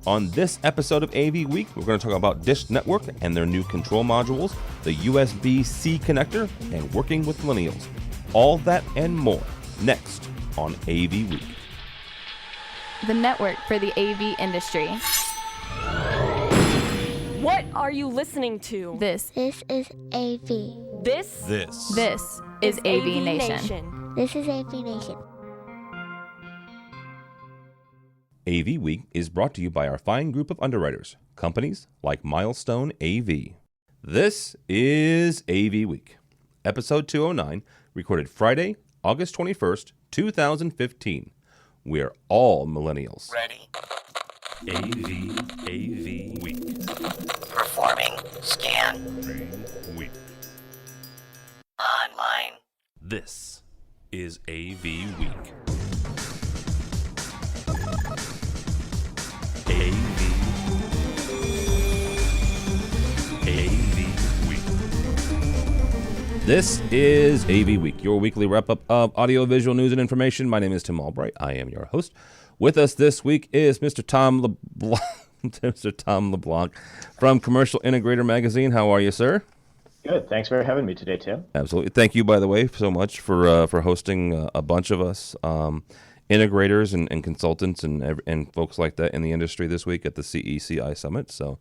On this episode of AV Week, we're going to talk about Dish Network and their new control modules, the USB-C connector, and working with millennials. All that and more next on AV Week. The network for the AV industry. What are you listening to? This is AV. This is AVNation. This is AVNation. AV Week is brought to you by our fine group of underwriters, companies like Milestone AV. This is AV Week, episode 209, recorded Friday, August 21st, 2015. We are all millennials. Ready. AV Week. Performing scan. Week. Online. This is AV Week. AV Week. This is AV Week, your weekly wrap-up of audio-visual news and information. My name is Tim Albright. I am your host. With us this week is Mr. Tom Leblanc, Mr. Tom Leblanc from Commercial Integrator Magazine. How are you, sir? Good. Thanks for having me today, Tim. Absolutely. Thank you, by the way, so much for hosting a bunch of us, integrators and consultants and folks like that in the industry this week at the CECI Summit. So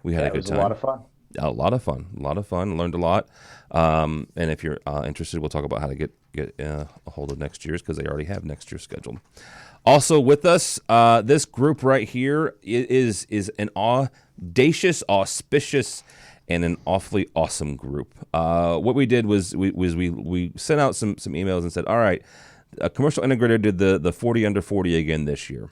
we had a good time. It was a lot of fun. A lot of fun. Learned a lot. And if you're interested, we'll talk about how to get a hold of next year's, because they already have next year's scheduled. Also with us, this group right here is an audacious, auspicious, and an awfully awesome group. What we did was we sent out some emails and said, all right, a Commercial Integrator did the 40 under 40 again this year.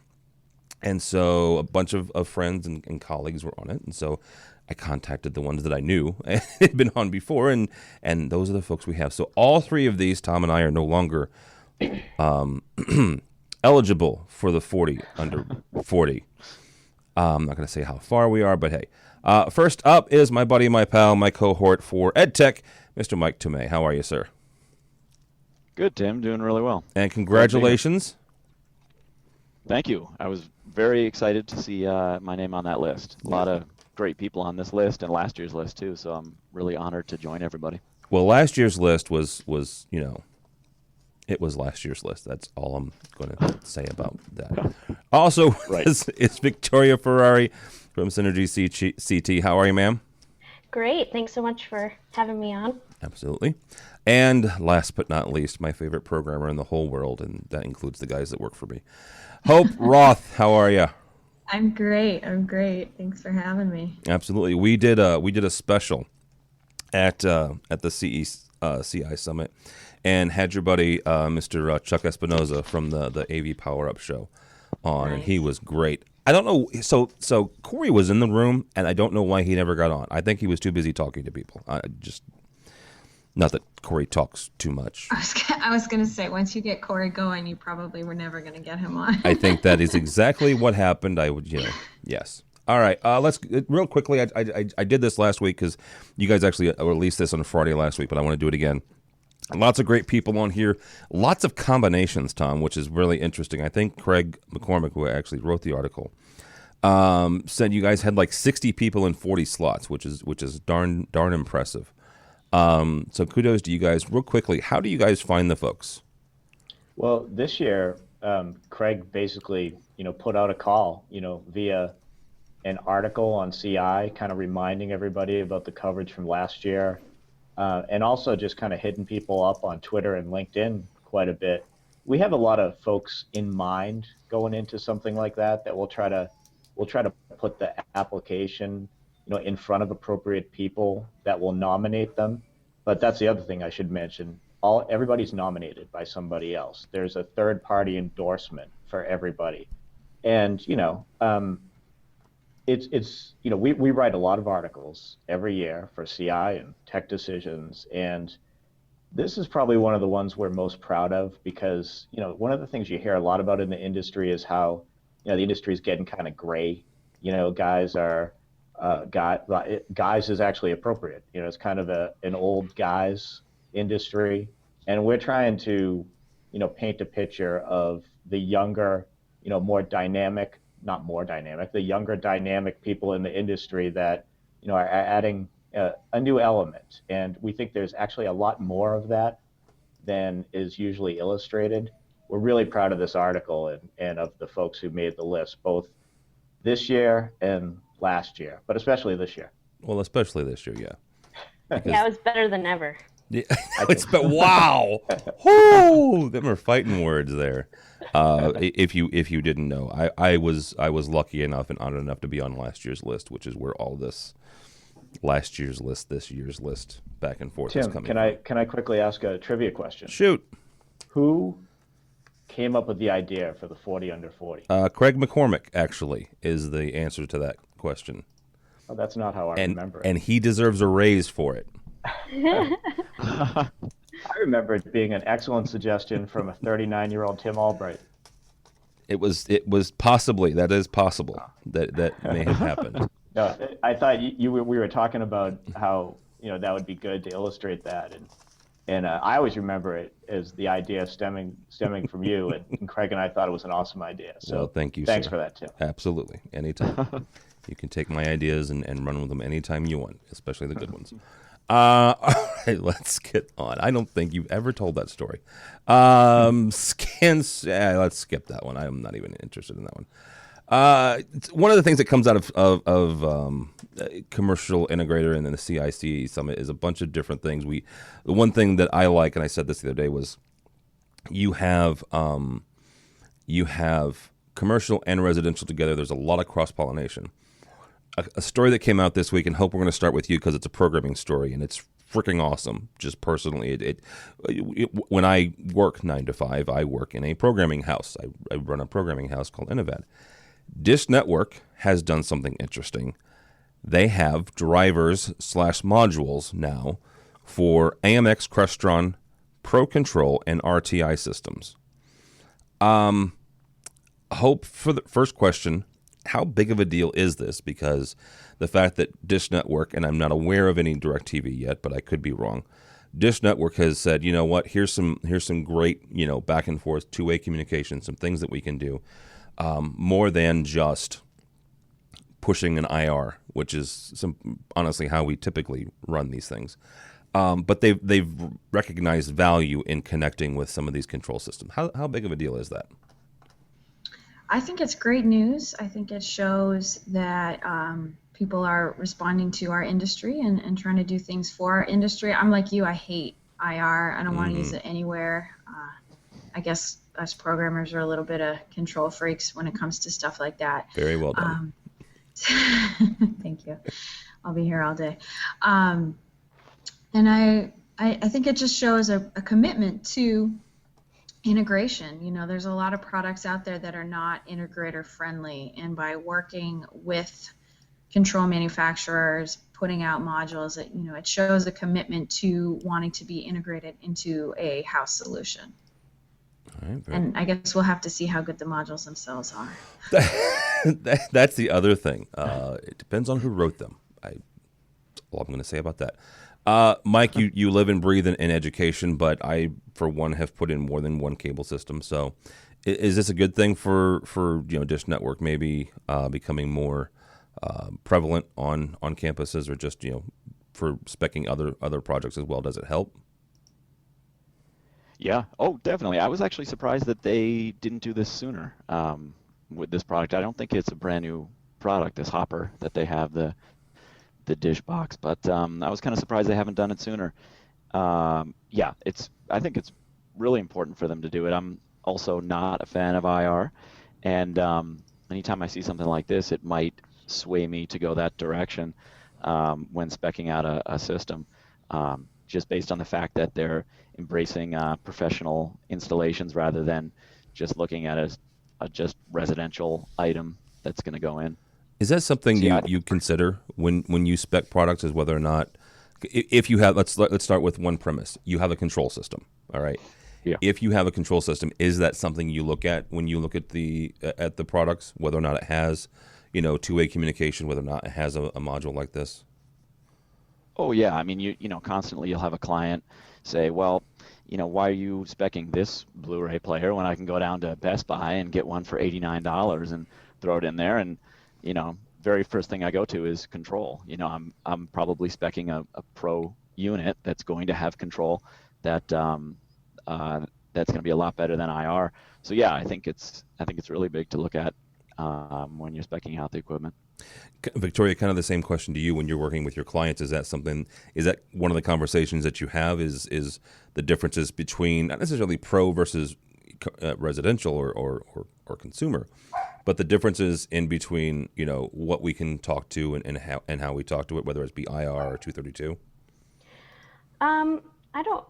And so a bunch of friends and colleagues were on it. And so I contacted the ones that I knew and had been on before, and those are the folks we have. So all three of these, Tom and I, are no longer eligible for the 40 under 40. I'm not going to say how far we are, but hey. First up is my buddy, my pal, my cohort for EdTech, Mr. Mike Tomei. How are you, sir? Good, Tim. Doing really well. And congratulations. Thank you. I was very excited to see my name on that list. A lot of great people on this list and last year's list, too, so I'm really honored to join everybody. Well, last year's list was it was last year's list. That's all I'm going to say about that. Also, Right. is Victoria Ferrari from Synergy CT. How are you, ma'am? Great. Thanks so much for having me on. Absolutely. And last but not least, my favorite programmer in the whole world, and that includes the guys that work for me. Hope Roth, how are you? I'm great. Thanks for having me. Absolutely. We did a special at the CI Summit, and had your buddy Mr. Chuck Espinoza from the AV Power Up show on, and he was great. I don't know. So Corey was in the room, and I don't know why he never got on. I think he was too busy talking to people. Not that Corey talks too much. I was going to say, once you get Corey going, you probably were never going to get him on. I think that is exactly what happened. Yes. All right. Let's real quickly. I did this last week because you guys actually released this on Friday last week, but I want to do it again. Lots of great people on here. Lots of combinations, Tom, which is really interesting. I think Craig McCormick, who actually wrote the article, said you guys had like 60 people in 40 slots, which is darn impressive. So kudos to you guys. Real quickly, how do you guys find the folks? Well, this year, Craig basically, put out a call, via an article on CI, kind of reminding everybody about the coverage from last year, and also just kind of hitting people up on Twitter and LinkedIn quite a bit. We have a lot of folks in mind going into something like that we'll try to put the application in front of appropriate people that will nominate them. But that's the other thing I should mention. Everybody's nominated by somebody else. There's a third-party endorsement for everybody. And, we write a lot of articles every year for CI and Tech Decisions. And this is probably one of the ones we're most proud of because, one of the things you hear a lot about in the industry is how, the industry is getting kind of gray. Guys is actually appropriate. It's kind of an old guys industry, and we're trying to, paint a picture of the younger, more dynamic, not more dynamic, the younger dynamic people in the industry that, are adding a new element. And we think there's actually a lot more of that than is usually illustrated. We're really proud of this article and of the folks who made the list, both this year and last year, but especially this year. Well, especially this year, yeah. Yeah, it was better than ever. Yeah, wow. Whoo, them are fighting words there. If you didn't know, I was lucky enough and honored enough to be on last year's list, which is where all this last year's list, this year's list, back and forth is Tim, coming. can I quickly ask a trivia question? Shoot. Who came up with the idea for the 40 under 40? Craig McCormick actually is the answer to that question. Oh, that's not how I remember it. And he deserves a raise for it. I remember it being an excellent suggestion from a 39-year-old Tim Albright. It was possibly, that is possible, that may have happened. No, I thought we were talking about how that would be good to illustrate that, and I always remember it as the idea stemming from you, and Craig and I thought it was an awesome idea. So well, thank you. Thanks sir. for that, Tim. Absolutely, anytime. You can take my ideas and run with them anytime you want, especially the good ones. All right, let's get on. I don't think you've ever told that story. Let's skip that one. I'm not even interested in that one. One of the things that comes out of commercial integrator and then the CIC summit is a bunch of different things. The one thing that I like, and I said this the other day, was you have commercial and residential together. There's a lot of cross-pollination. A story that came out this week, and Hope, we're going to start with you because it's a programming story, and it's freaking awesome. Just personally, when I work 9 to 5, I work in a programming house. I run a programming house called Innovad. Dish Network has done something interesting. They have drivers/modules now for AMX Crestron, Pro Control, and RTI systems. Hope, for the first question, how big of a deal is this? Because the fact that Dish Network, and I'm not aware of any DirecTV yet, but I could be wrong, Dish Network has said, you know what, here's some great, back and forth two-way communication, some things that we can do, more than just pushing an IR, which is honestly how we typically run these things. But they've recognized value in connecting with some of these control systems. How big of a deal is that? I think it's great news. I think it shows that people are responding to our industry and trying to do things for our industry. I'm like you. I hate IR. I don't want to use it anywhere. I guess us programmers are a little bit of control freaks when it comes to stuff like that. Very well done. Thank you. I'll be here all day. And I think it just shows a commitment to integration. There's a lot of products out there that are not integrator friendly, and by working with control manufacturers, putting out modules, it shows a commitment to wanting to be integrated into a house solution. All right, and I guess we'll have to see how good the modules themselves are. That's the other thing. It depends on who wrote them. That's all I'm going to say about that. Mike, you live and breathe in education, but I, for one, have put in more than one cable system. So is this a good thing for Dish Network maybe becoming more prevalent on campuses, or just for speccing other projects as well? Does it help? Yeah. Oh, definitely. I was actually surprised that they didn't do this sooner with this product. I don't think it's a brand new product, this hopper that they have, the dish box, but I was kind of surprised they haven't done it sooner. I think it's really important for them to do it. I'm also not a fan of IR, and anytime I see something like this, it might sway me to go that direction when speccing out a system, just based on the fact that they're embracing professional installations rather than just looking at a just residential item that's going to go in. Is that something you consider when you spec products, is whether or not, if you have, let's start with one premise, you have a control system, all right? Yeah. If you have a control system, is that something you look at when you look at the products, whether or not it has, two-way communication, whether or not it has a module like this? Oh yeah, I mean you constantly you'll have a client say, well, why are you speccing this Blu-ray player when I can go down to Best Buy and get one for $89 and throw it in there, and very first thing I go to is control. I'm probably speccing a pro unit that's going to have control that's going to be a lot better than IR. So yeah, I think it's really big to look at when you're speccing out the equipment. Victoria, kind of the same question to you when you're working with your clients. Is that one of the conversations that you have is the differences between not necessarily pro versus residential or consumer, but the differences in between, what we can talk to and how we talk to it, whether it's be IR or 232? I don't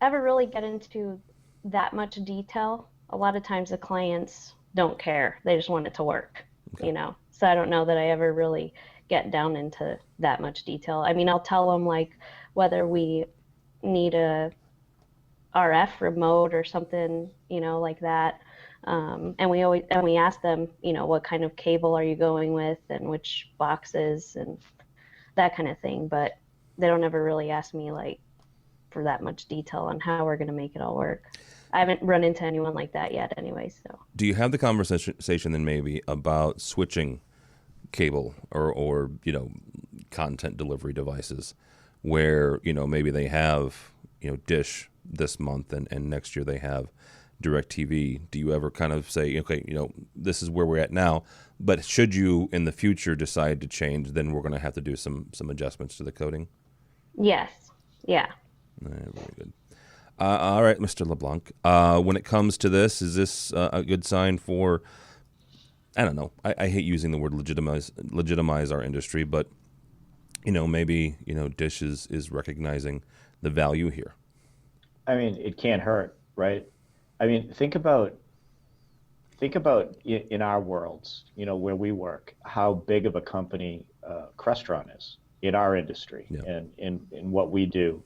ever really get into that much detail. A lot of times the clients don't care. They just want it to work, So I don't know that I ever really get down into that much detail. I mean, I'll tell them like whether we need a RF remote or something, like that. And we ask them, what kind of cable are you going with and which boxes and that kind of thing. But they don't ever really ask me like for that much detail on how we're going to make it all work. I haven't run into anyone like that yet anyway. So do you have the conversation then maybe about switching cable or content delivery devices where, maybe they have, Dish this month and next year they have DirecTV? Do you ever kind of say, okay, this is where we're at now, but should you in the future decide to change, then we're going to have to do some adjustments to the coding? Yes. Yeah. Very good. All right, Mr. Leblanc. When it comes to this, is this a good sign for, I don't know, I hate using the word legitimize our industry, but, maybe, Dish is recognizing the value here. I mean, it can't hurt, right? I mean, think about in our worlds, where we work, how big of a company Crestron is in our industry and in what we do.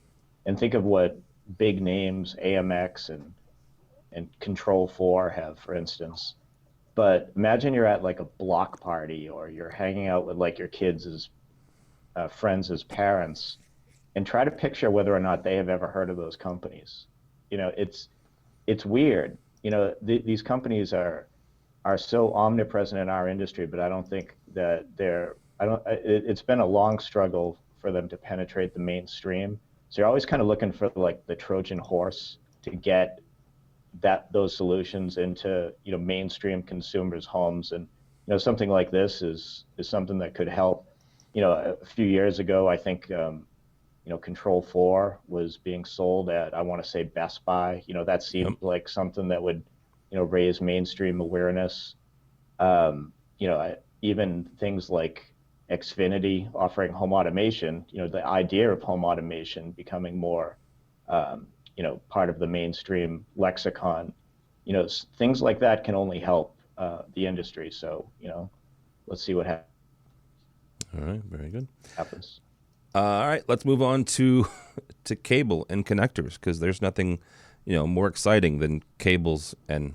And think of what big names AMX and Control 4 have, for instance. But imagine you're at like a block party or you're hanging out with like your kids as friends as parents, and try to picture whether or not they have ever heard of those companies. It's weird. These companies are so omnipresent in our industry, but I don't think that it's been a long struggle for them to penetrate the mainstream. So you're always kind of looking for like the Trojan horse to get those solutions into mainstream consumers' homes, and something like this is something that could help. A few years ago, I think Control 4 was being sold at, I want to say, Best Buy. That seemed like something that would raise mainstream awareness. Even things like Xfinity offering home automation, the idea of home automation becoming more, part of the mainstream lexicon, things like that can only help the industry. So, let's see what happens. All right, very good. Happens. All right, let's move on to cable and connectors, because there's nothing, more exciting than cables and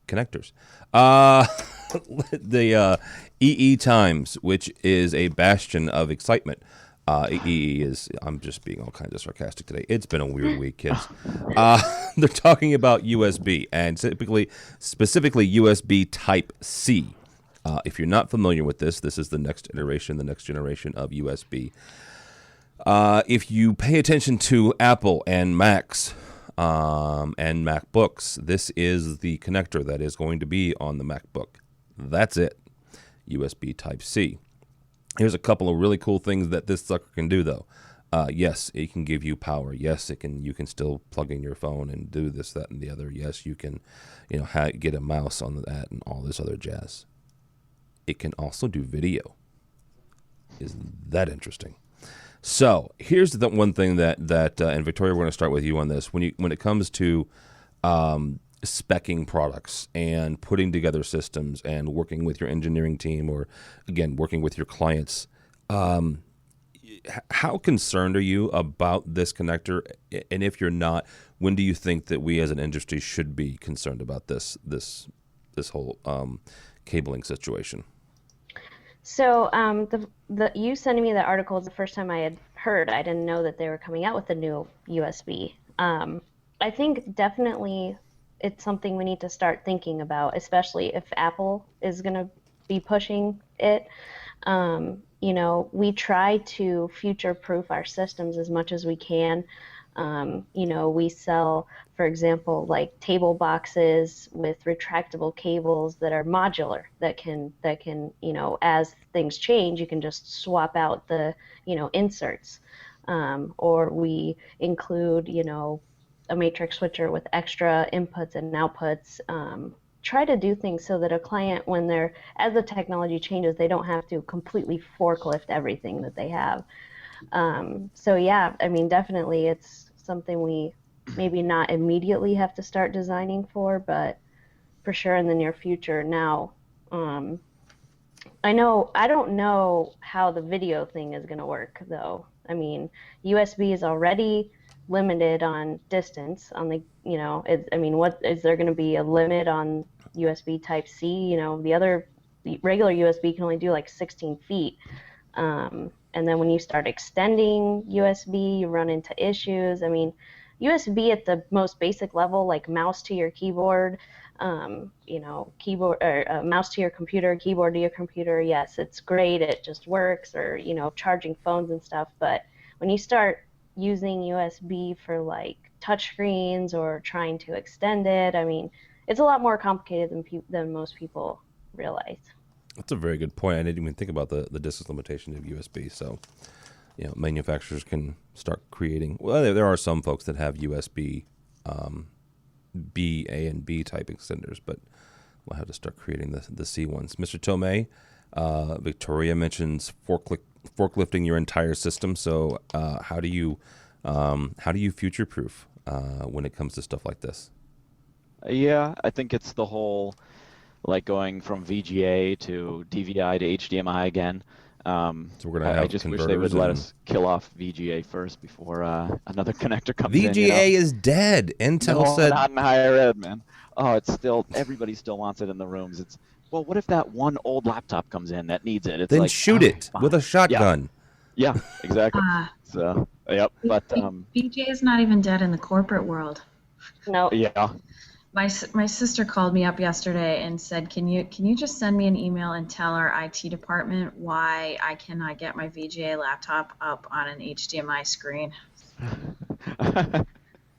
connectors. The EE Times, which is a bastion of excitement. EE is, I'm just being all kinds of sarcastic today. It's been a weird week, kids. They're talking about USB, and specifically USB Type-C. If you're not familiar with this is the next generation of USB. If you pay attention to Apple and Macs and MacBooks, this is the connector that is going to be on the MacBook. That's it. USB Type-C. Here's a couple of really cool things that this sucker can do, though. Yes, it can give you power. Yes, you can still plug in your phone and do this, that, and the other. Yes, you can, get a mouse on that and all this other jazz. It can also do video. Isn't that interesting? So here's the one thing that and Victoria, we're going to start with you on this. When it comes to speccing products and putting together systems and working with your engineering team, or again working with your clients, how concerned are you about this connector? And if you're not, when do you think that we as an industry should be concerned about this whole cabling situation? So you sending me that article is the first time I had heard. I didn't know that they were coming out with a new USB. I think definitely it's something we need to start thinking about, especially if Apple is going to be pushing it. You know, we try to future-proof our systems as much as we can. You know, we sell, for example, like table boxes with retractable cables that are modular that can, you know, as things change, you can just swap out the, you know, inserts. Or we include, you know, a matrix switcher with extra inputs and outputs. Try to do things so that a client, when they're, as the technology changes, they don't have to completely forklift everything that they have. So yeah, I mean, definitely it's something we maybe not immediately have to start designing for, but for sure in the near future. Now, I don't know how the video thing is going to work though. I mean, USB is already limited on distance on the, you know, what is there going to be a limit on USB type C? You know, the regular USB can only do like 16 feet. And then when you start extending USB, you run into issues. I mean, USB at the most basic level, like mouse to your keyboard, you know, keyboard or mouse to your computer, keyboard to your computer. Yes, it's great. It just works, or, you know, charging phones and stuff. But when you start using USB for like touchscreens or trying to extend it, I mean, it's a lot more complicated than most people realize. That's a very good point. I didn't even think about the distance limitation of USB. So, you know, manufacturers can start creating. Well, there are some folks that have USB B, A, and B type extenders, but we'll have to start creating the C ones. Mr. Tomei, Victoria mentions forklifting your entire system. So, how do you future-proof when it comes to stuff like this? Yeah, I think it's the whole, like going from VGA to DVI to HDMI again. So we're gonna have I just wish they would let us kill off VGA first before another connector comes in. VGA is dead. Intel said not in higher ed, man. Oh, it's still, everybody still wants it in the rooms. It's, well, what if that one old laptop comes in that needs it? It's then like, shoot it with a shotgun. Yeah, exactly. So, yep. But VGA is not even dead in the corporate world. No. Yeah. My sister called me up yesterday and said, "Can you just send me an email and tell our IT department why I cannot get my VGA laptop up on an HDMI screen?" I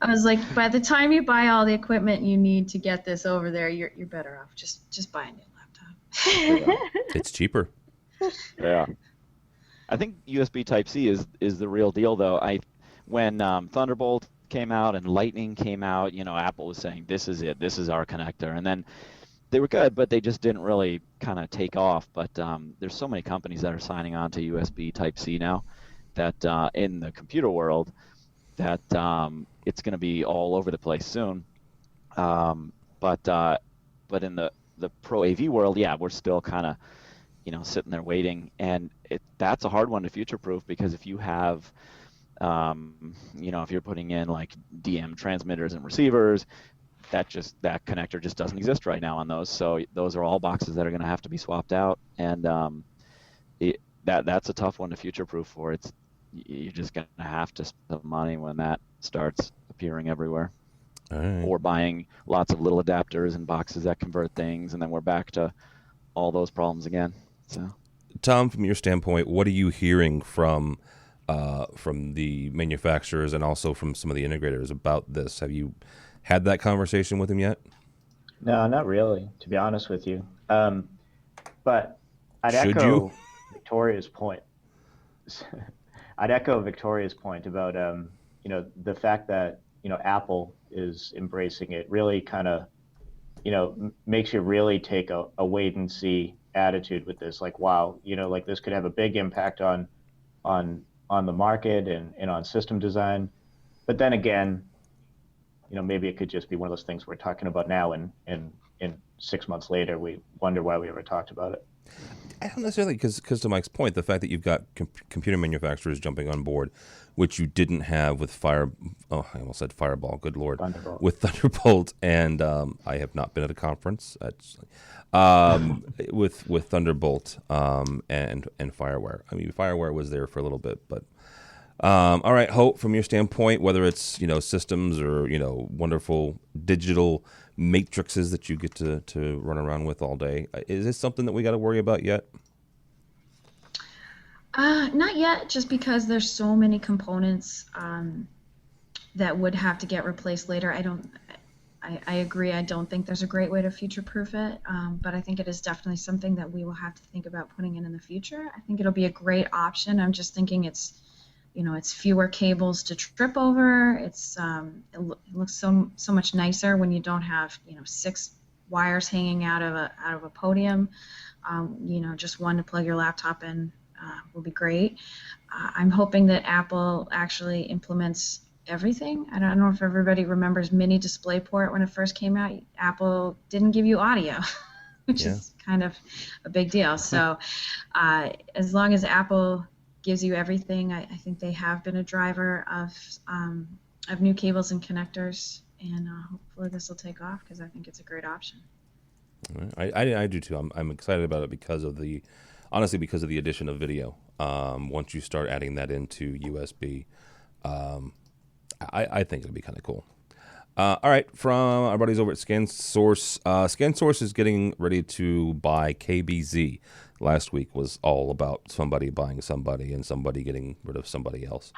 was like, "By the time you buy all the equipment you need to get this over there, you're better off just buy a new laptop." It's cheaper. Yeah. I think USB Type-C is the real deal, though. When Thunderbolt came out and Lightning came out, you know, Apple was saying, this is it, this is our connector. And then they were good, but they just didn't really kind of take off. But there's so many companies that are signing on to USB Type-C now that in the computer world that it's going to be all over the place soon. But in the Pro AV world, yeah, we're still kind of, you know, sitting there waiting. And that's a hard one to future-proof, because if you have you know, if you're putting in like DM transmitters and receivers, that connector just doesn't exist right now on those. So those are all boxes that are going to have to be swapped out, and that's a tough one to future-proof for. You're just going to have to spend money when that starts appearing everywhere, or buying lots of little adapters and boxes that convert things, and then we're back to all those problems again. So, Tom, from your standpoint, what are you hearing from the manufacturers and also from some of the integrators about this? Have you had that conversation with them yet? No, not really, to be honest with you. But I'd echo Victoria's point. I'd echo Victoria's point about you know, the fact that, you know, Apple is embracing it really kind of, you know, makes you really take a wait and see attitude with this. Like, wow, you know, like this could have a big impact on the market and on system design. But then again, you know, maybe it could just be one of those things we're talking about now, and 6 months later we wonder why we ever talked about it. I don't necessarily, because to Mike's point, the fact that you've got computer manufacturers jumping on board, which you didn't have with I almost said Fireball, good Lord. Thunderbolt. With Thunderbolt, and I have not been at a conference, with Thunderbolt and FireWire. I mean, FireWire was there for a little bit, but All right, Hope, from your standpoint, whether it's systems or wonderful digital matrices that you get to run around with all day, is this something that we got to worry about yet? Not yet, just because there's so many components that would have to get replaced later. I agree. I don't think there's a great way to future-proof it, but I think it is definitely something that we will have to think about putting in the future. I think it'll be a great option. I'm just thinking it's fewer cables to trip over. It looks so much nicer when you don't have 6 wires hanging out of a podium. Just one to plug your laptop in will be great. I'm hoping that Apple actually implements everything. I don't know if everybody remembers Mini DisplayPort when it first came out. Apple didn't give you audio, which is kind of a big deal. So as long as Apple gives you everything, I think they have been a driver of new cables and connectors, and hopefully this will take off because I think it's a great option. I do too. I'm excited about it because of the addition of video. Once you start adding that into USB, I think it'll be kind of cool. All right, from our buddies over at Scansource. Scansource is getting ready to buy KBZ. Last week was all about somebody buying somebody and somebody getting rid of somebody else.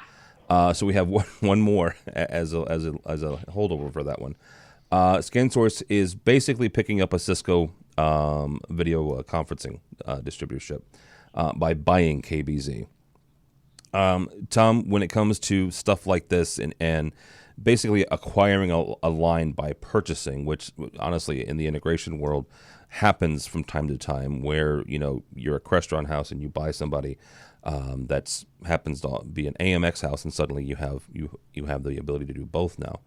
So we have one more as a holdover for that one. Scansource is basically picking up a Cisco video conferencing distributorship by buying KBZ. Tom, when it comes to stuff like this and basically acquiring a line by purchasing, which honestly in the integration world happens from time to time, where you're a Crestron house and you buy somebody that's happens to be an AMX house, and suddenly you have the ability to do both now.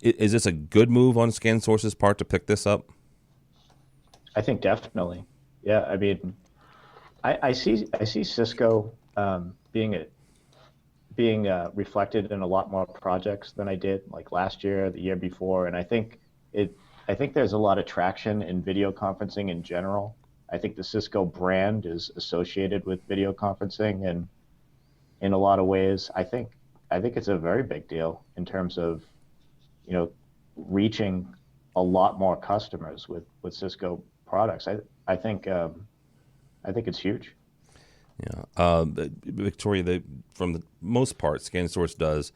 Is this a good move on Scansource's part to pick this up? I think definitely. Yeah, I mean, I see Cisco being reflected in a lot more projects than I did like last year, the year before, and I think there's a lot of traction in video conferencing in general. I think the Cisco brand is associated with video conferencing, and in a lot of ways, I think it's a very big deal in terms of reaching a lot more customers with Cisco products. I think it's huge. Yeah, Victoria, from the most part, Scansource does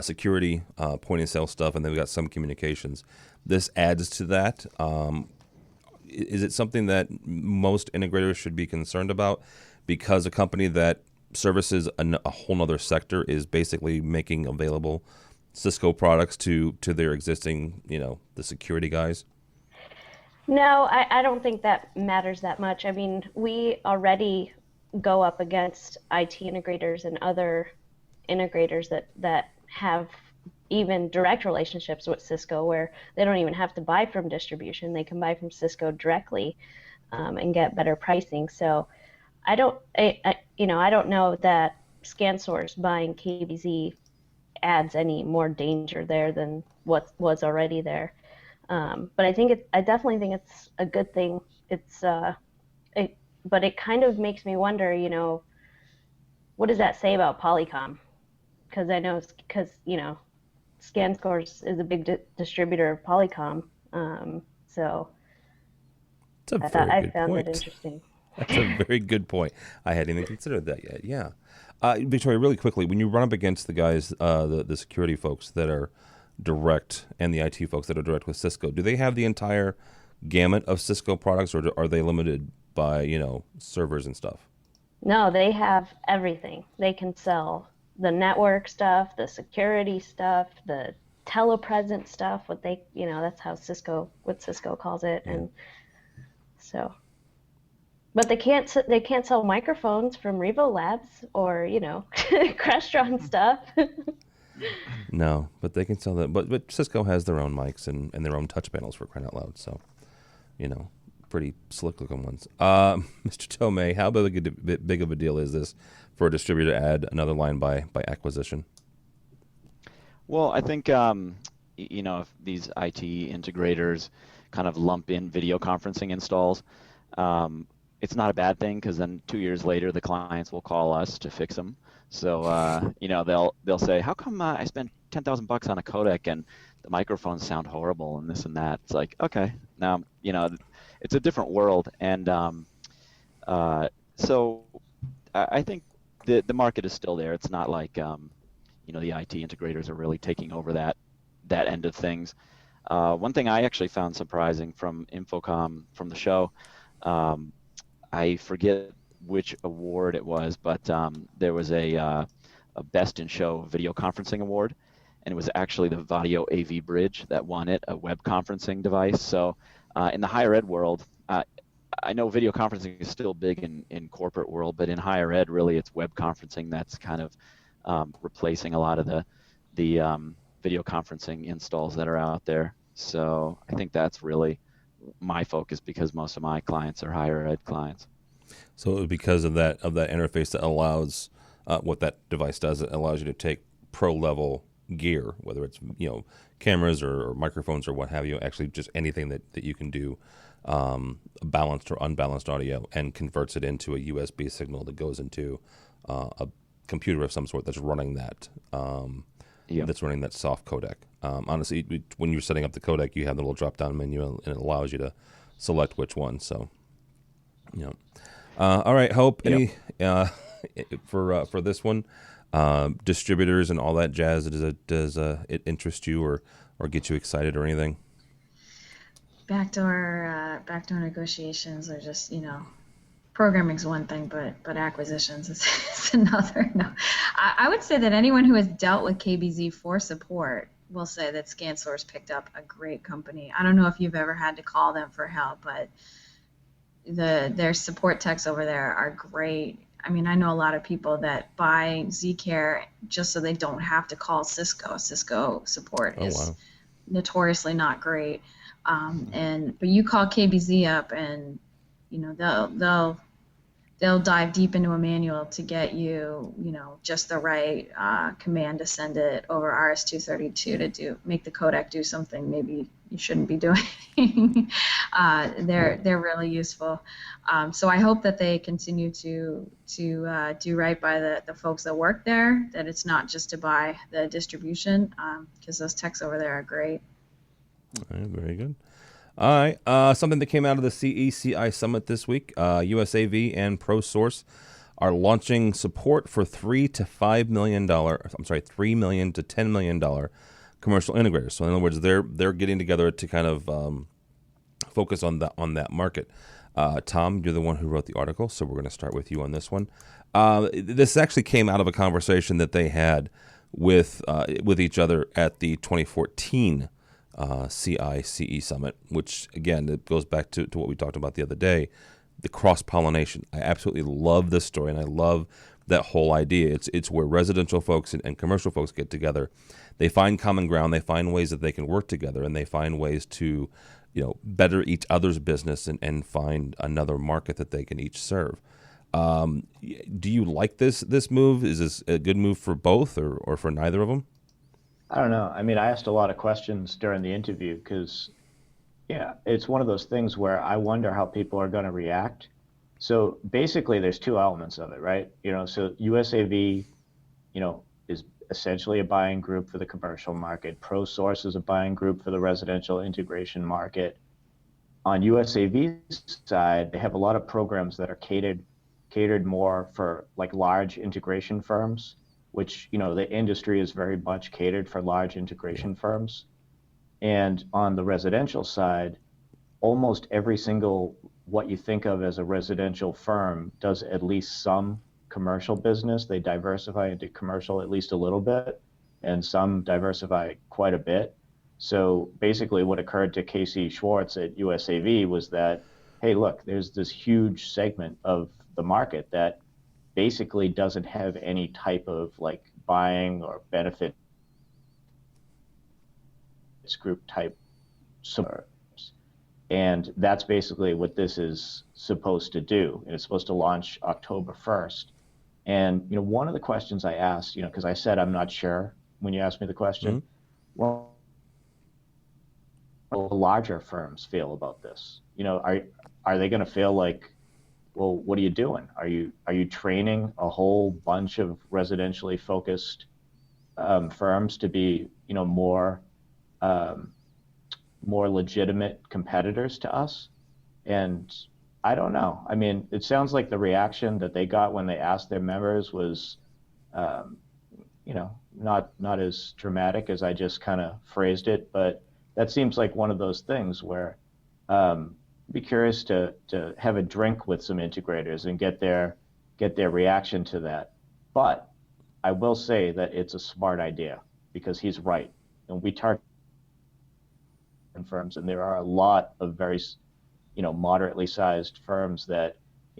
security, point of sale stuff, and then we've got some communications. This adds to that. Is it something that most integrators should be concerned about, because a company that services a whole other sector is basically making available Cisco products to their existing, the security guys? No, I don't think that matters that much. I mean, we already go up against IT integrators and other integrators that have even direct relationships with Cisco, where they don't even have to buy from distribution. They can buy from Cisco directly and get better pricing. So I don't know that Scansource buying KBZ adds any more danger there than what was already there. But I definitely think it's a good thing. But it kind of makes me wonder, what does that say about Polycom? Because Scansource is a big distributor of Polycom. So I found it interesting. That's a very good point. I hadn't even considered that yet. Yeah. Victoria, really quickly, when you run up against the guys, the security folks that are direct and the IT folks that are direct with Cisco, do they have the entire gamut of Cisco products, or are they limited by, servers and stuff? No, they have everything. They can sell the network stuff, the security stuff, the telepresence stuff, that's how Cisco calls it. And so, but they can't sell microphones from Revo Labs or, Crestron stuff. No, but they can sell that. But Cisco has their own mics and their own touch panels, for crying out loud. So, pretty slick looking ones. Mr. Tomei, how big of a deal is this for a distributor to add another line by acquisition? Well, I think if these IT integrators kind of lump in video conferencing installs, it's not a bad thing because then 2 years later the clients will call us to fix them. So they'll say, how come I spent $10,000 on a codec and the microphones sound horrible and this and that? It's like, okay, now it's a different world, and so I think the market is still there. It's not like the IT integrators are really taking over that end of things. One thing I actually found surprising from Infocom from the show, I forget which award it was, but there was a Best in Show Video Conferencing Award, and it was actually the Vadio AV Bridge that won it, a web conferencing device. So in the higher ed world, I know video conferencing is still big in corporate world, but in higher ed, really, it's web conferencing that's kind of replacing a lot of the video conferencing installs that are out there. So I think that's really my focus because most of my clients are higher ed clients. So because of that interface that allows what that device does, it allows you to take pro level gear, whether it's cameras or microphones or what have you, actually just anything that you can do balanced or unbalanced audio, and converts it into a USB signal that goes into a computer of some sort that's running that that's running that soft codec. Honestly, when you're setting up the codec, you have the little drop down menu and it allows you to select which one. So all right, Hope, any for this one, distributors and all that jazz, does it interest you or get you excited or anything? Backdoor negotiations are just, programming's one thing, but acquisitions is another. No, I would say that anyone who has dealt with KBZ for support will say that Scansource picked up a great company. I don't know if you've ever had to call them for help, but their support techs over there are great. I mean, I know a lot of people that buy Zcare just so they don't have to call Cisco. Cisco support is notoriously not great. But you call KBZ up and they'll dive deep into a manual to get you just the right command to send it over RS-232 to make the codec do something maybe you shouldn't be doing. They're really useful. So I hope that they continue to do right by the folks that work there, that it's not just to buy the distribution, because those techs over there are great. All right, very good. All right, something that came out of the CECI Summit this week, USAV and ProSource are launching support for $3 to $5 million. $3 million to $10 million commercial integrators. So in other words, they're getting together to kind of focus on that market. Tom, you're the one who wrote the article, so we're going to start with you on this one. This actually came out of a conversation that they had with each other at the 2014 CICE Summit, which again, it goes back to what we talked about the other day, the cross-pollination. I absolutely love this story, and I love that whole idea. It's where residential folks and commercial folks get together. They find common ground. They find ways that they can work together, and they find ways to better each other's business and find another market that they can each serve. Do you like this move? Is this a good move for both or for neither of them? I don't know. I mean, I asked a lot of questions during the interview because, it's one of those things where I wonder how people are going to react. So basically, there's two elements of it, right? So USAV, is essentially a buying group for the commercial market. ProSource is a buying group for the residential integration market. On USAV's side, they have a lot of programs that are catered more for like large integration firms, which, the industry is very much catered for large integration firms. And on the residential side, almost every single, what you think of as a residential firm does at least some commercial business. They diversify into commercial at least a little bit, and some diversify quite a bit. So basically what occurred to Casey Schwartz at USAV was that, hey, look, there's this huge segment of the market that basically doesn't have any type of like buying or benefits group type support. And that's basically what this is supposed to do. And it's supposed to launch October 1st. And, one of the questions I asked, because I said I'm not sure when you asked me the question, well, how will larger firms feel about this? Are they going to feel like, well, what are you doing? Are you training a whole bunch of residentially focused firms to be, more legitimate competitors to us? And I don't know. I mean, it sounds like the reaction that they got when they asked their members was, not as dramatic as I just kind of phrased it, but that seems like one of those things where be curious to have a drink with some integrators and get their reaction to that. But I will say that it's a smart idea because he's right, and we target firms, and there are a lot of very, moderately sized firms that,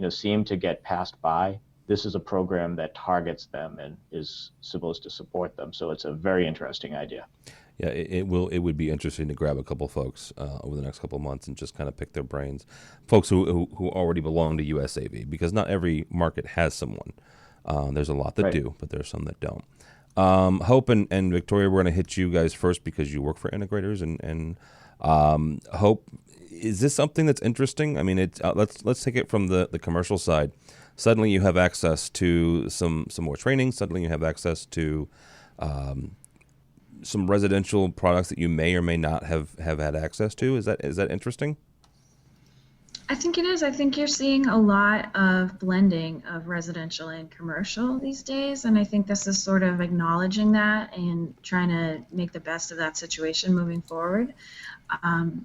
seem to get passed by. This is a program that targets them and is supposed to support them. So it's a very interesting idea. Yeah, it would be interesting to grab a couple folks over the next couple of months and just kind of pick their brains, folks who already belong to USAV, because not every market has someone. There's a lot that do, but there's some that don't. Hope and Victoria, we're going to hit you guys first because you work for integrators, and Hope, is this something that's interesting? I mean, it's let's take it from the commercial side. Suddenly you have access to some more training. Suddenly you have access to some residential products that you may or may not have had access to. Is that interesting? I think it is. I think you're seeing a lot of blending of residential and commercial these days, and I think this is sort of acknowledging that and trying to make the best of that situation moving forward.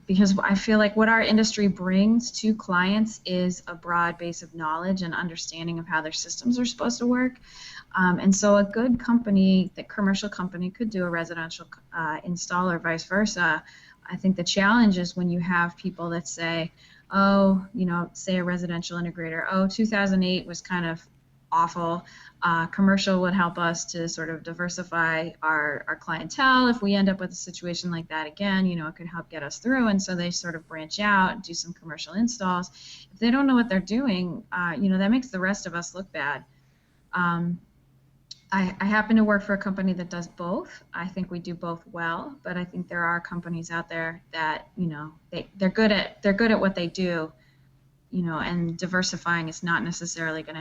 Because I feel like what our industry brings to clients is a broad base of knowledge and understanding of how their systems are supposed to work. And so a good company, the commercial company, could do a residential install or vice versa. I think the challenge is when you have people that say, say a residential integrator, 2008 was kind of awful. Commercial would help us to sort of diversify our clientele. If we end up with a situation like that again, it could help get us through. And so they sort of branch out and do some commercial installs. If they don't know what they're doing, that makes the rest of us look bad. I happen to work for a company that does both. I think we do both well, but I think there are companies out there that, they're good at what they do, and diversifying is not necessarily going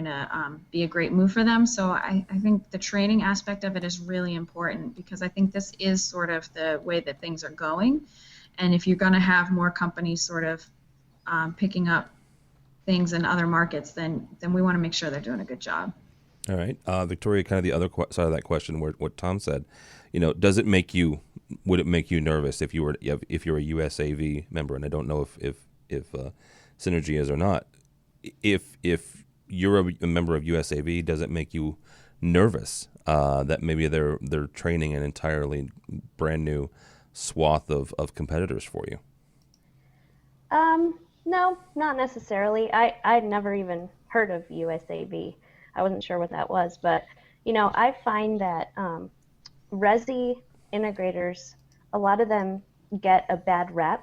to be a great move for them. So I think the training aspect of it is really important, because I think this is sort of the way that things are going. And if you're going to have more companies sort of picking up things in other markets, then we want to make sure they're doing a good job. All right, Victoria, kind of the other side of that question, what Tom said, would it make you nervous if you're a USAV member? And I don't know if Synergy is or not. If you're a member of USAV, does it make you nervous that maybe they're training an entirely brand new swath of competitors for you? No, not necessarily. I'd never even heard of USAV. I wasn't sure what that was, but I find that resi integrators, a lot of them get a bad rep,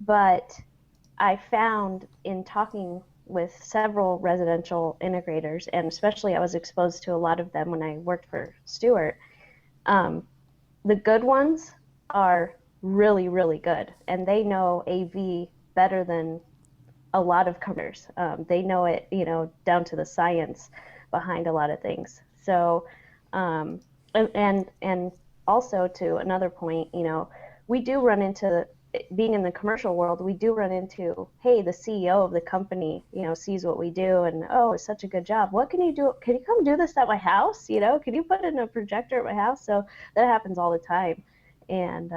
but I found in talking with several residential integrators, and especially I was exposed to a lot of them when I worked for Stewart, the good ones are really, really good, and they know AV better than a lot of companies. They know it, down to the science behind a lot of things. So, and also to another point, we do run into, being in the commercial world, we do run into, hey, the CEO of the company, sees what we do and, it's such a good job. What can you do? Can you come do this at my house? Can you put in a projector at my house? So that happens all the time. And,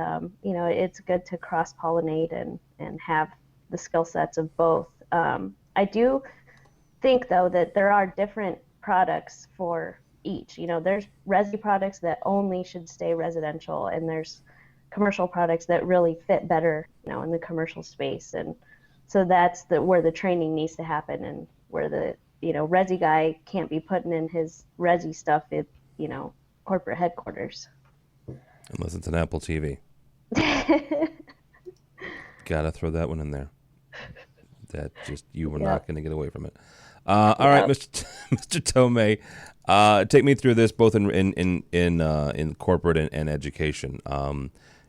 it's good to cross-pollinate and have the skill sets of both. I do think, though, that there are different products for each. There's resi products that only should stay residential, and there's commercial products that really fit better, in the commercial space. And so that's where the training needs to happen, and where the, resi guy can't be putting in his resi stuff at, corporate headquarters. Unless it's an Apple TV. Gotta throw that one in there. That just, you were not going to get away from it. All right, Mr. Tomei, take me through this both in corporate and education.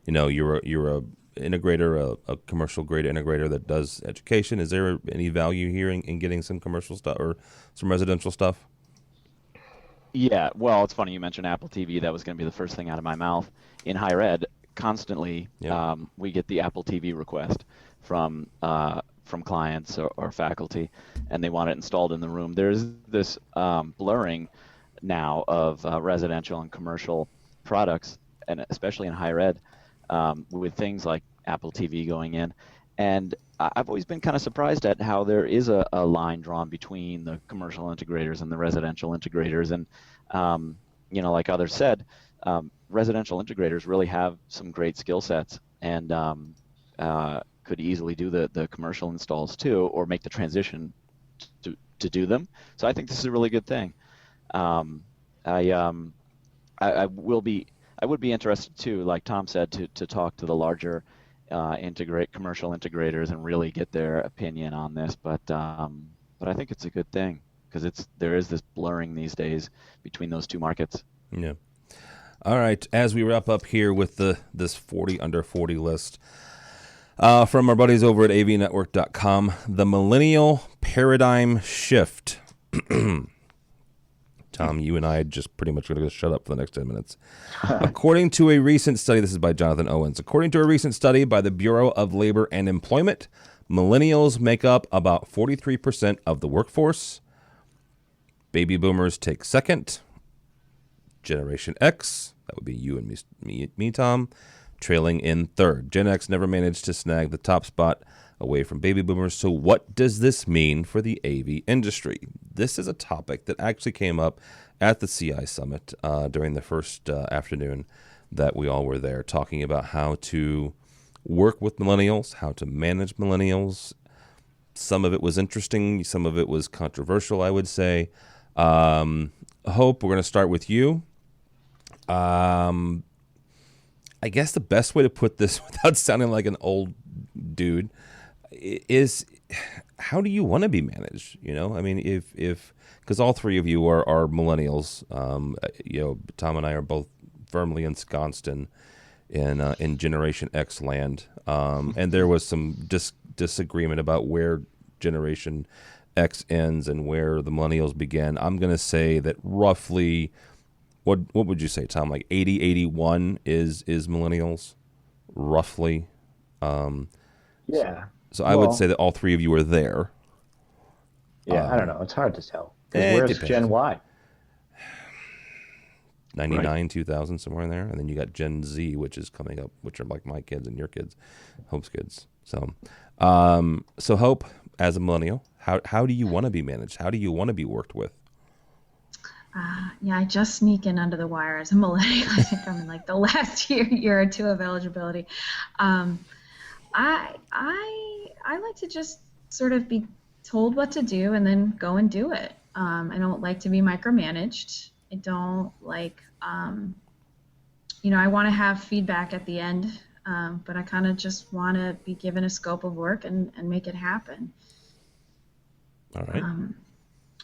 You're integrator, a commercial grade integrator that does education. Is there any value here in getting some commercial stuff or some residential stuff? Yeah, well, it's funny you mentioned Apple TV. That was going to be the first thing out of my mouth. In higher ed, constantly we get the Apple TV request from clients or faculty, and they want it installed in the room. There's this blurring now of residential and commercial products, and especially in higher ed, with things like Apple TV going in. And I've always been kind of surprised at how there is a line drawn between the commercial integrators and the residential integrators. And, like others said, residential integrators really have some great skill sets and could easily do the commercial installs too, or make the transition to do them. So I think this is a really good thing. I would be interested too, like Tom said, to talk to the larger commercial integrators and really get their opinion on this. But I think it's a good thing because there is this blurring these days between those two markets. Yeah. All right. As we wrap up here with this 40 under 40 list from our buddies over at AVNetwork.com, the millennial paradigm shift. Tom, you and I are just pretty much going to shut up for the next 10 minutes. According to a recent study, this is by Jonathan Owens. According to a recent study by the Bureau of Labor and Employment, millennials make up about 43% of the workforce. Baby boomers take second. Generation X, that would be you and me, Tom, trailing in third. Gen X never managed to snag the top spot away from baby boomers. So what does this mean for the AV industry? This is a topic that actually came up at the CI Summit during the first afternoon that we all were there, talking about how to work with millennials, how to manage millennials. Some of it was interesting. Some of it was controversial, I would say. Hope, we're going to start with you. I guess the best way to put this without sounding like an old dude is, how do you want to be managed? I mean, if because all three of you are millennials. Tom and I are both firmly ensconced in Generation X land, and there was some disagreement about where Generation X ends and where the millennials begin. I'm going to say that roughly, what would you say, Tom? Like 80, 81 is millennials, roughly. Yeah. So I would say that all three of you are there. Yeah, I don't know. It's hard to tell. Where's depends. Gen Y? 99, Right. 2000, somewhere in there. And then you got Gen Z, which is coming up, which are like my kids and your kids, Hope's kids. So Hope, as a millennial, how do you want to be managed? How do you want to be worked with? Yeah, I just sneak in under the wire as a millennial. I think I'm in like the last year or two of eligibility. I like to just sort of be told what to do and then go and do it. I don't like to be micromanaged. I don't like, I want to have feedback at the end, but I kind of just want to be given a scope of work and make it happen. All right.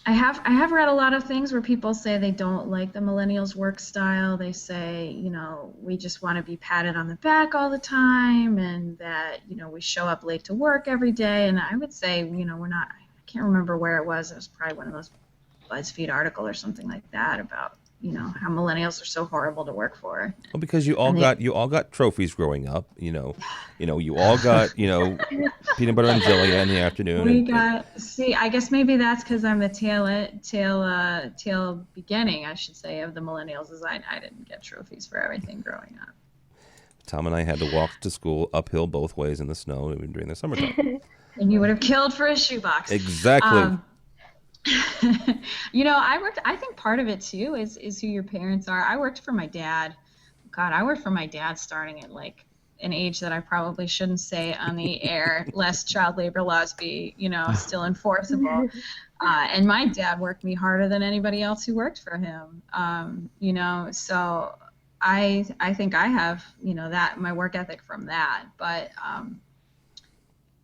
I have read a lot of things where people say they don't like the millennials' work style. They say, we just want to be patted on the back all the time, and that, we show up late to work every day. And I would say, we're not. I can't remember where it was. It was probably one of those BuzzFeed article or something like that about, how millennials are so horrible to work for. Well, because you all got trophies growing up. You all got peanut butter and jelly in the afternoon. I guess maybe that's because I'm the tail beginning, I should say, of the millennials. Is I didn't get trophies for everything growing up. Tom and I had to walk to school uphill both ways in the snow during the summertime. And you would have killed for a shoebox. Exactly. I think part of it too is who your parents are. I worked for my dad. God, I worked for my dad starting at like an age that I probably shouldn't say on the air, lest child labor laws be, still enforceable. And my dad worked me harder than anybody else who worked for him. So I think I have, that my work ethic from that. But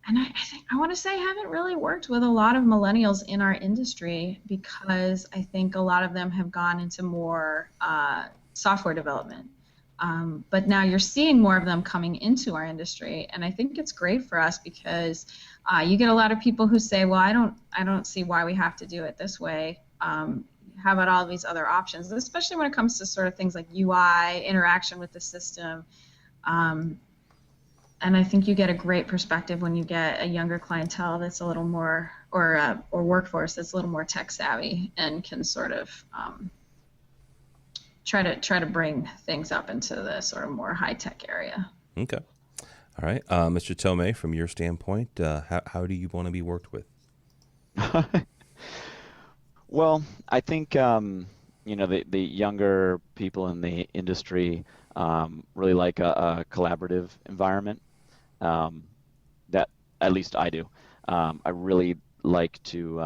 and I think I want to say I haven't really worked with a lot of millennials in our industry because I think a lot of them have gone into more software development. But now you're seeing more of them coming into our industry, and I think it's great for us because you get a lot of people who say, well, I don't see why we have to do it this way. How about all these other options, especially when it comes to sort of things like UI, interaction with the system. And I think you get a great perspective when you get a younger clientele that's a little more, or workforce that's a little more tech savvy and can sort of try to bring things up into the sort of more high tech area. Okay. All right. Mr. Tomei, from your standpoint, how do you want to be worked with? Well, I think the younger people in the industry really like a collaborative environment. That at least I do. I really like to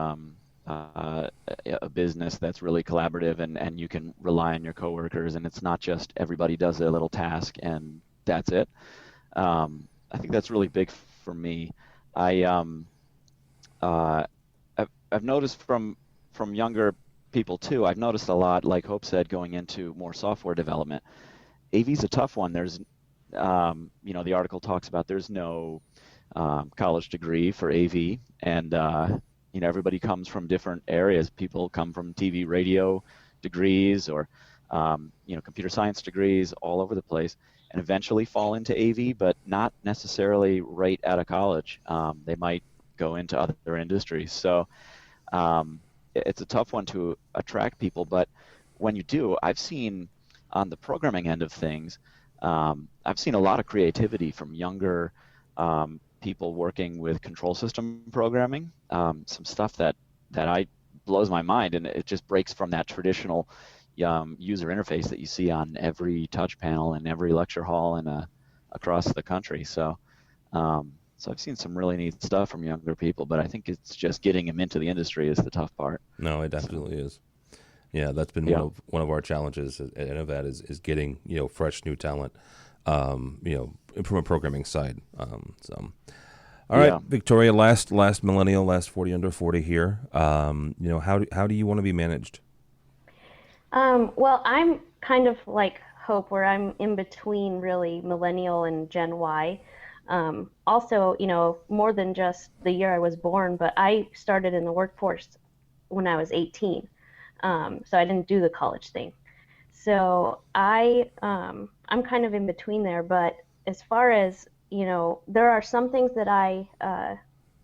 a business that's really collaborative and you can rely on your coworkers, and it's not just everybody does a little task and that's it. I think that's really big for me. I've noticed from younger people too. I've noticed a lot, like Hope said, going into more software development. AV's a tough one. There's, the article talks about there's no college degree for AV, and everybody comes from different areas. People come from TV, radio degrees, or computer science degrees, all over the place, and eventually fall into AV, but not necessarily right out of college. They might go into other industries. So it's a tough one to attract people, but when you do, I've seen on the programming end of things, I've seen a lot of creativity from younger people working with control system programming, some stuff that blows my mind, and it just breaks from that traditional user interface that you see on every touch panel in every lecture hall and across the country. So I've seen some really neat stuff from younger people, but I think it's just getting them into the industry is the tough part. No, it definitely is. Yeah, that's been one of our challenges at Innovat is getting fresh new talent, from a programming side. All right, Victoria, last millennial, last 40 under 40 here. How do you want to be managed? Well, I'm kind of like Hope, where I'm in between really millennial and Gen Y. Also, more than just the year I was born, but I started in the workforce when I was 18. So I didn't do the college thing. So I'm kind of in between there. But as far as, there are some things that I,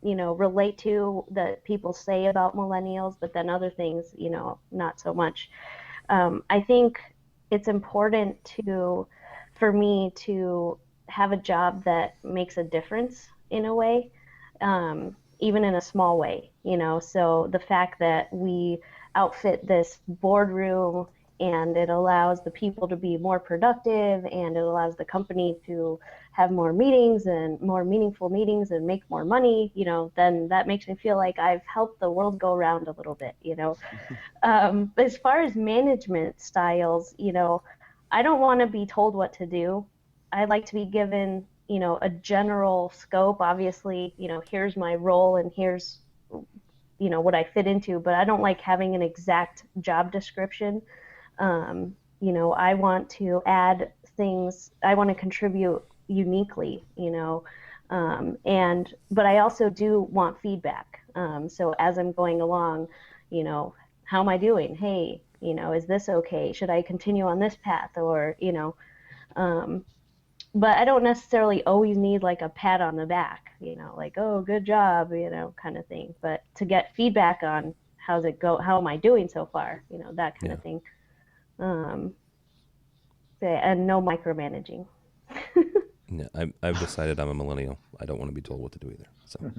relate to that people say about millennials, but then other things, not so much. I think it's important for me to have a job that makes a difference in a way, even in a small way, so the fact that we outfit this boardroom and it allows the people to be more productive and it allows the company to have more meetings and more meaningful meetings and make more money, then that makes me feel like I've helped the world go around a little bit, As far as management styles, I don't want to be told what to do. I like to be given, a general scope. Obviously, here's my role and here's, what I fit into, but I don't like having an exact job description. I want to add things. I want to contribute uniquely, but I also do want feedback. So as I'm going along, how am I doing? Hey, is this okay? Should I continue on this path? Or, but I don't necessarily always need like a pat on the back, like, oh, good job, kind of thing. But to get feedback on how's it go, how am I doing so far, that kind of thing. And no micromanaging. Yeah, I've decided I'm a millennial. I don't want to be told what to do either. So,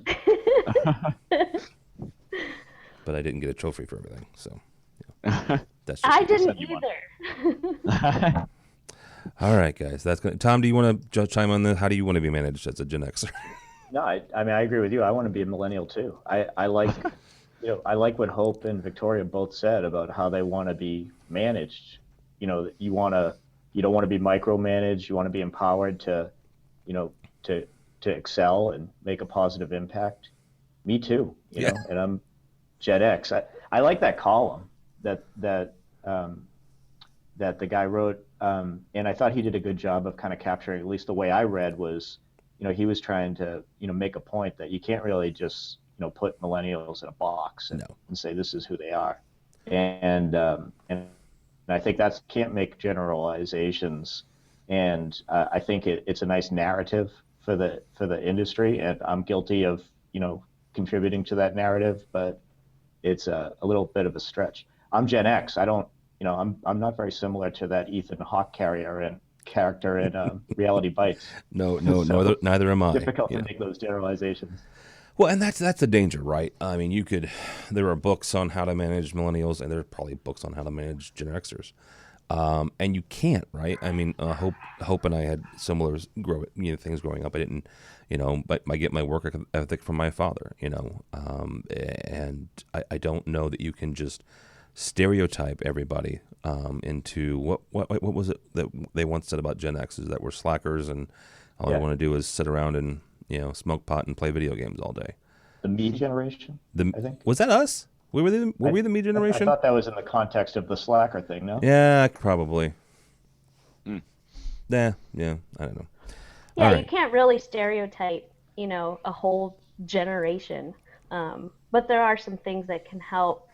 but I didn't get a trophy for everything. So, that's just I didn't either. All right, guys. That's good. Tom, do you want to chime on this? How do you want to be managed as a Gen Xer? No, I mean, I agree with you. I want to be a millennial too. I like, I like what Hope and Victoria both said about how they want to be managed. You don't want to be micromanaged. You want to be empowered to excel and make a positive impact. Me too, you know, and I'm Gen X. I like that column that that the guy wrote, and I thought he did a good job of kind of capturing, at least the way I read was, he was trying to, make a point that you can't really just, put millennials in a box and say this is who they are, and I think that's can't make generalizations, and I think it's a nice narrative for the industry, and I'm guilty of, contributing to that narrative, but it's a little bit of a stretch. I'm Gen X. I don't. I'm not very similar to that Ethan Hawke character in Reality Bites. No, So neither am I. Difficult to make those generalizations. Well, and that's the danger, right? I mean, there are books on how to manage millennials, and there are probably books on how to manage Gen Xers, and you can't, right? I mean, Hope and I had similar things growing up. I didn't, but I get my work ethic from my father, and I don't know that you can just stereotype everybody into what was it that they once said about Gen X, is that we're slackers and all they want to do is sit around and smoke pot and play video games all day. The me generation, I think. Was that us? Were we the me generation? I thought that was in the context of the slacker thing. No. Yeah, probably. Yeah, I don't know. Yeah, you can't really stereotype, a whole generation. But there are some things that can help,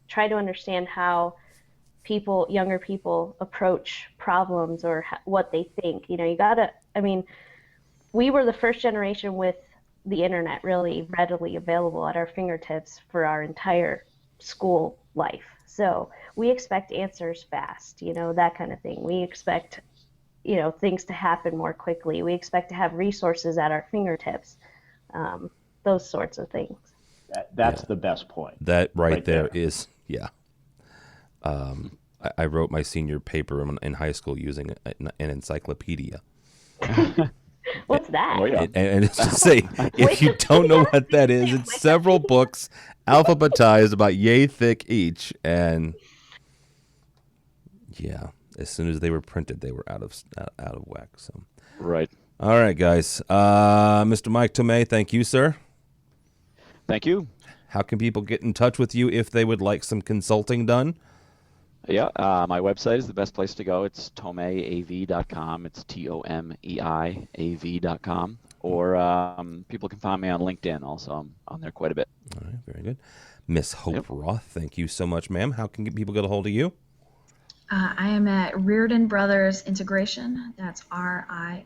try to understand how younger people approach problems or what they think. We were the first generation with the internet really readily available at our fingertips for our entire school life. So we expect answers fast, that kind of thing. We expect, things to happen more quickly. We expect to have resources at our fingertips, those sorts of things. That's the best point. That right there is, yeah. I wrote my senior paper in high school using an encyclopedia. What's that? Oh, yeah. And it's to say, if you don't know what that is, it's several books alphabetized about yay thick each, and yeah, as soon as they were printed, they were out of whack. So, right. All right, guys. Mr. Mike Tomei, thank you, sir. Thank you. How can people get in touch with you if they would like some consulting done? Yeah, my website is the best place to go. It's tomeiav.com. It's TOMEIAV.com. Or people can find me on LinkedIn also. I'm on there quite a bit. All right, very good. Miss Hope Roth, thank you so much, ma'am. How can people get a hold of you? I am at Reardon Brothers Integration. That's RIORDAN,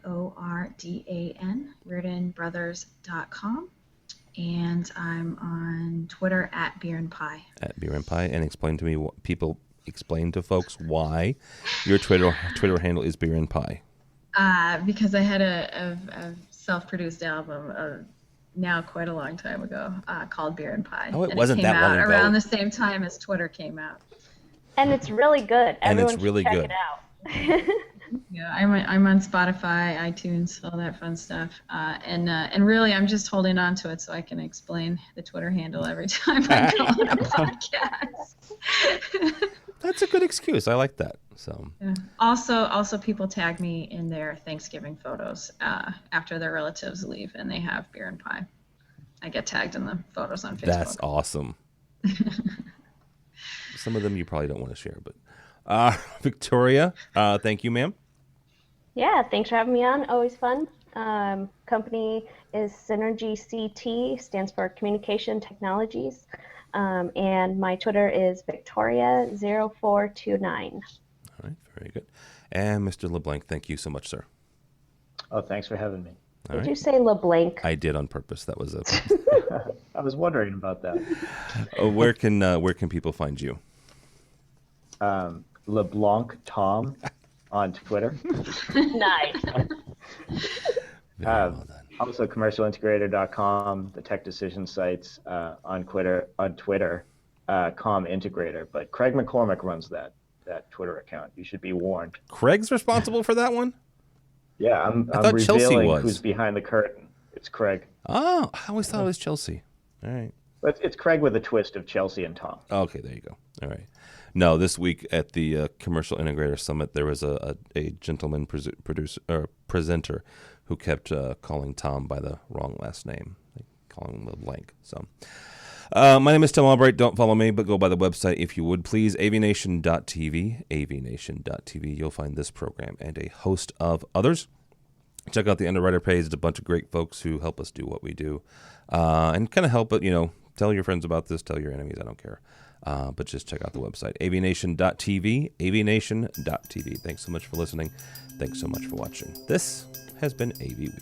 ReardonBrothers.com. And I'm on Twitter at Beer and Pie. At Beer and Pie. And explain to folks why your Twitter handle is Beer and Pie. Because I had a self-produced album now quite a long time ago called Beer and Pie. Oh, it wasn't that long ago. Around the same time as Twitter came out. And it's really good. Everyone should check it out. Yeah, I'm on Spotify, iTunes, all that fun stuff, and really I'm just holding on to it so I can explain the Twitter handle every time I go on a podcast. That's a good excuse. I like that. So yeah. Also people tag me in their Thanksgiving photos after their relatives leave and they have beer and pie. I get tagged in the photos on Facebook. That's awesome. Some of them you probably don't want to share, but Victoria, thank you, ma'am. Yeah, thanks for having me on. Always fun. Company is Synergy CT, stands for Communication Technologies. And my Twitter is Victoria0429. All right, very good. And Mr. Leblanc, thank you so much, sir. Oh, thanks for having me. Did you say Leblanc? I did on purpose. That was I was wondering about that. Where can people find you? Leblanc Tom on Twitter. Nice. Also commercialintegrator.com, the tech decision sites on Twitter, Com Integrator. But Craig McCormick runs that Twitter account. You should be warned. Craig's responsible for that one? Yeah, I'm thought Chelsea revealing was. who's behind the curtain. It's Craig. Oh, I always thought it was Chelsea. All right. But it's Craig with a twist of Chelsea and Tom. Okay, there you go. All right. No, this week at the Commercial Integrator Summit, there was a gentleman presenter who kept calling Tom by the wrong last name. They call him LeBlanc. So, My name is Tim Albright. Don't follow me, but go by the website if you would, please. AVNation.tv. AVNation.tv. You'll find this program and a host of others. Check out the underwriter page. It's a bunch of great folks who help us do what we do. And kind of help it, tell your friends about this, tell your enemies. I don't care. But just check out the website. AVNation.tv. AVNation.tv. Thanks so much for listening. Thanks so much for watching. This has been AV Week.